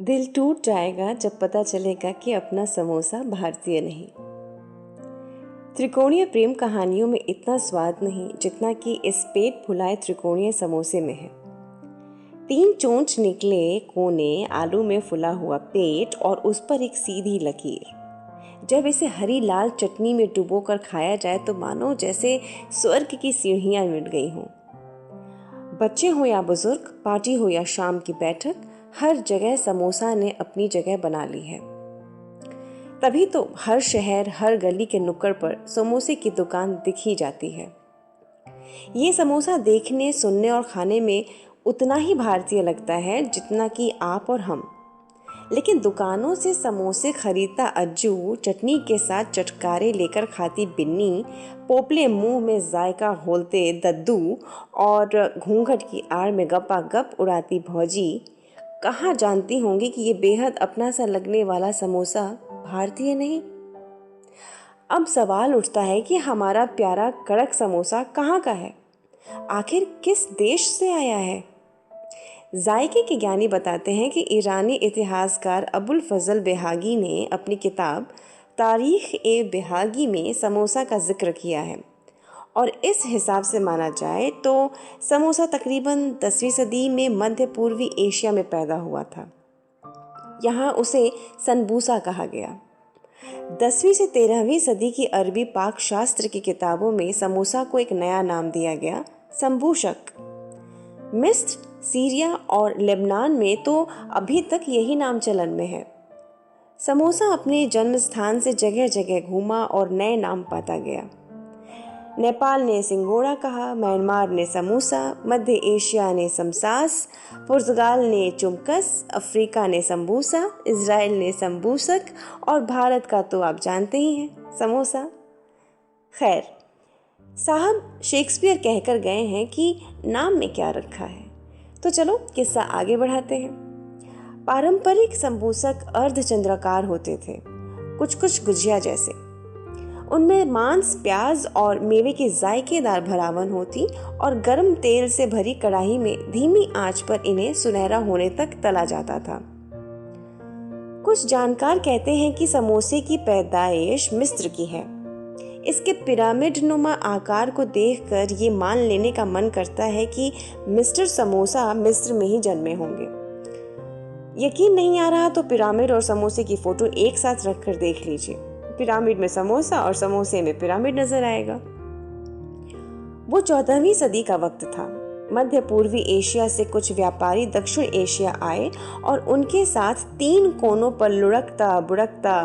दिल टूट जाएगा जब पता चलेगा कि अपना समोसा भारतीय नहीं। त्रिकोणीय प्रेम कहानियों में इतना स्वाद नहीं जितना कि इस पेट फुलाए त्रिकोणीय समोसे में है। 3 चोंच निकले कोने, आलू में फुला हुआ पेट और उस पर एक सीधी लकीर। जब इसे हरी लाल चटनी में डुबोकर खाया जाए तो मानो जैसे स्वर्ग की सीढ़ियां मिट गई हों। बच्चे हो या बुजुर्ग, पार्टी हो या शाम की बैठक, हर जगह समोसा ने अपनी जगह बना ली है। तभी तो हर शहर, हर गली के नुक्कड़ पर समोसे की दुकान दिख ही जाती है। ये समोसा देखने, सुनने और खाने में उतना ही भारतीय लगता है जितना कि आप और हम। लेकिन दुकानों से समोसे खरीदता अज्जू, चटनी के साथ चटकारे लेकर खाती बिन्नी, पोपले मुंह में जायका घोलते दद्दू और घूंघट की आड़ में गप्पा गप उड़ाती भौजी कहाँ जानती होंगी कि ये बेहद अपना सा लगने वाला समोसा भारतीय नहीं। अब सवाल उठता है कि हमारा प्यारा कड़क समोसा कहाँ का है, आखिर किस देश से आया है। जायके के ज्ञानी बताते हैं कि ईरानी इतिहासकार अबुल फजल बेहागी ने अपनी किताब तारीख ए बेहागी में समोसा का जिक्र किया है और इस हिसाब से माना जाए तो समोसा तकरीबन 10वीं सदी में मध्य पूर्वी एशिया में पैदा हुआ था। यहाँ उसे सनबूसा कहा गया। 10वीं से 13वीं सदी की अरबी पाक शास्त्र की किताबों में समोसा को एक नया नाम दिया गया, संबूशक। मिस्र, सीरिया और लेबनान में तो अभी तक यही नाम चलन में है। समोसा अपने जन्म स्थान से जगह जगह घूमा और नए नाम पाता गया। नेपाल ने सिंगोड़ा कहा, म्यांमार ने समूसा, मध्य एशिया ने समसास, पुर्तगाल ने चुमकस, अफ्रीका ने संबूसा, इजराइल ने संबूसक और भारत का तो आप जानते ही हैं, समोसा। खैर, साहब शेक्सपियर कहकर गए हैं कि नाम में क्या रखा है, तो चलो किस्सा आगे बढ़ाते हैं। पारंपरिक संबूसक अर्धचंद्राकार होते थे, कुछ गुजिया जैसे। उनमें मांस, प्याज और मेवे की जायकेदार भरावन होती और गर्म तेल से भरी कढ़ाई में धीमी आंच पर इन्हें सुनहरा होने तक तला जाता था। कुछ जानकार कहते हैं कि समोसे की पैदाइश मिस्र की है। इसके पिरामिड नुमा आकार को देखकर ये मान लेने का मन करता है कि मिस्टर समोसा मिस्र में ही जन्मे होंगे। यकीन नहीं आ रहा तो पिरामिड और समोसे की फोटो एक साथ रखकर देख लीजिए। पिरामिड में समोसा और समोसे में पिरामिड नजर आएगा। वो 14वीं सदी का वक्त था। मध्य पूर्वी एशिया से कुछ व्यापारी दक्षिण एशिया आए और उनके साथ 3 कोनों पर लुढ़कता बुढ़कता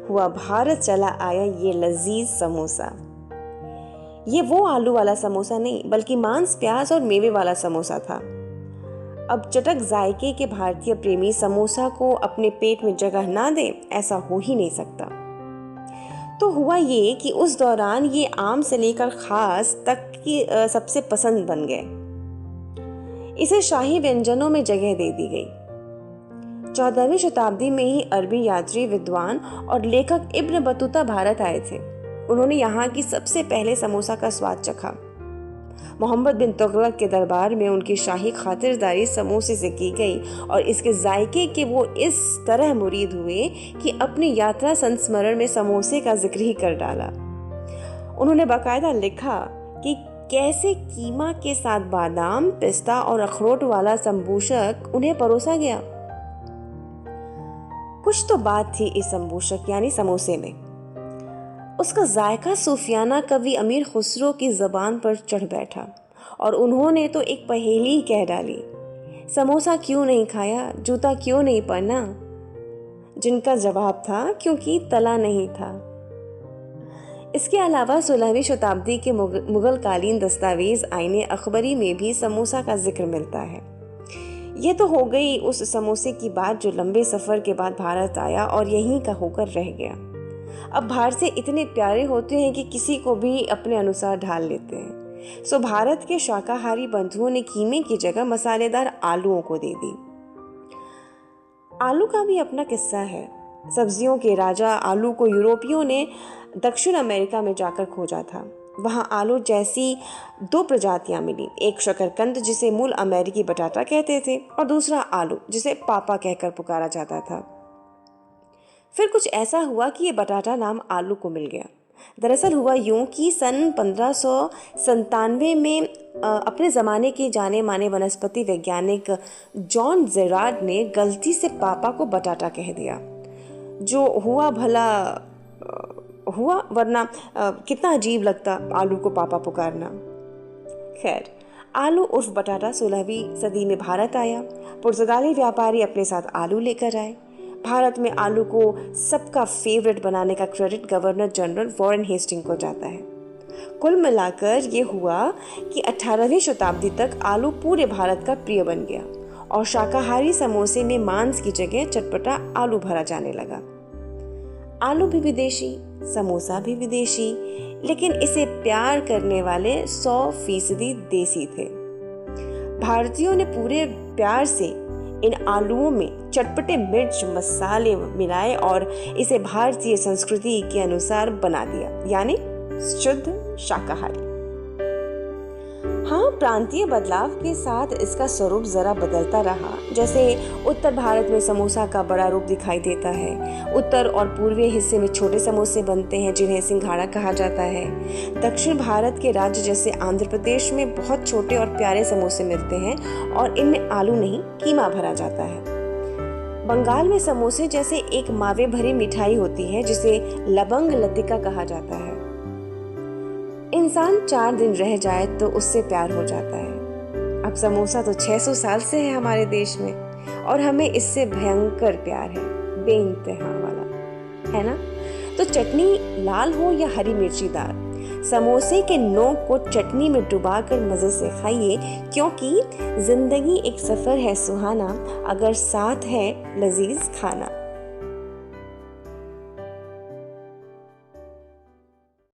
हुआ भारत चला आया ये लजीज समोसा। ये वो आलू वाला समोसा नहीं बल्कि मांस, प्याज और मेवे वाला समोसा था। अब चटक जायके के भारतीय प्रेमी समोसा को अपने पेट में जगह ना दे, ऐसा हो ही नहीं सकता। तो हुआ ये कि उस दौरान ये आम से लेकर खास तक की सबसे पसंद बन गए। इसे शाही व्यंजनों में जगह दे दी गई। 14वीं शताब्दी में ही अरबी यात्री, विद्वान और लेखक इब्न बतूता भारत आए थे। उन्होंने यहाँ की सबसे पहले समोसा का स्वाद चखा। मोहम्मद बिन तुगलक के दरबार में उनकी शाही खातिरदारी समोसे से की गई और इसके जायके के वो इस तरह मुरीद हुए कि अपनी यात्रा संस्मरण में समोसे का जिक्र ही कर डाला। उन्होंने बाकायदा लिखा कि कैसे कीमा के साथ बादाम, पिस्ता और अखरोट वाला संबूशक उन्हें परोसा गया। कुछ तो बात थी इस संबूशक यानी समोसे में। उसका जायका सूफियाना कवि अमीर खुसरो की जबान पर चढ़ बैठा और उन्होंने तो एक पहेली ही कह डाली, समोसा क्यों नहीं खाया, जूता क्यों नहीं पहना। जिनका जवाब था क्योंकि तला नहीं था। इसके अलावा 16वीं शताब्दी के मुगल कालीन दस्तावेज आईने अखबरी में भी समोसा का जिक्र मिलता है। ये तो हो गई उस समोसे की बात जो लंबे सफर के बाद भारत आया और यहीं का होकर रह गया। अब बाहर से इतने प्यारे होते हैं कि किसी को भी अपने अनुसार ढाल लेते हैं। सो भारत के शाकाहारी बंधुओं ने कीमे की जगह मसालेदार आलूओं को दे दी। आलू का भी अपना किस्सा है। सब्जियों के राजा आलू को यूरोपियों ने दक्षिण अमेरिका में जाकर खोजा था। वहाँ आलू जैसी दो प्रजातियाँ मिली, एक शकरकंद जिसे मूल अमेरिकी बटाटा कहते थे और दूसरा आलू जिसे पापा कहकर पुकारा जाता था। फिर कुछ ऐसा हुआ कि ये बटाटा नाम आलू को मिल गया। दरअसल हुआ यूं कि सन 1597 में अपने ज़माने के जाने माने वनस्पति वैज्ञानिक जॉन जेरार्ड ने गलती से पापा को बटाटा कह दिया। जो हुआ भला हुआ, वरना कितना अजीब लगता आलू को पापा पुकारना। खैर, आलू उर्फ बटाटा 16वीं सदी में भारत आया। पुर्तगाली व्यापारी अपने साथ आलू लेकर आए। भारत में आलू को सबका फेवरेट बनाने का credit governor general Warren Hasting को जाता है। कुल मिलाकर ये हुआ कि 18वीं शताब्दी तक आलू पूरे भारत का प्रिय बन गया और शाकाहारी समोसे में मांस की जगह चटपटा आलू भरा जाने लगा। आलू भी विदेशी, समोसा भी विदेशी, लेकिन इसे प्यार करने वाले 100% देसी थे। भारतीयों ने पूरे प्यार से इन आलूओं में चटपटे मिर्च मसाले मिलाए और इसे भारतीय संस्कृति के अनुसार बना दिया, यानी शुद्ध शाकाहारी। हाँ, प्रांतीय बदलाव के साथ इसका स्वरूप जरा बदलता रहा। जैसे उत्तर भारत में समोसा का बड़ा रूप दिखाई देता है। उत्तर और पूर्वी हिस्से में छोटे समोसे बनते हैं जिन्हें सिंघाड़ा कहा जाता है। दक्षिण भारत के राज्य जैसे आंध्र प्रदेश में बहुत छोटे और प्यारे समोसे मिलते हैं और इनमें आलू नहीं, कीमा भरा जाता है। बंगाल में समोसे जैसे एक मावे भरी मिठाई होती है जिसे लबंग लतिका कहा जाता है। इंसान 4 दिन रह जाए तो उससे प्यार हो जाता है। अब समोसा तो 600 साल से है हमारे देश में और हमें इससे भयंकर प्यार है, बेइंतहा वाला, है ना? तो चटनी लाल हो या हरी मिर्चीदार, समोसे के नोक को चटनी में डुबाकर मजे से खाइए, क्योंकि जिंदगी एक सफर है सुहाना अगर साथ है लजीज खाना।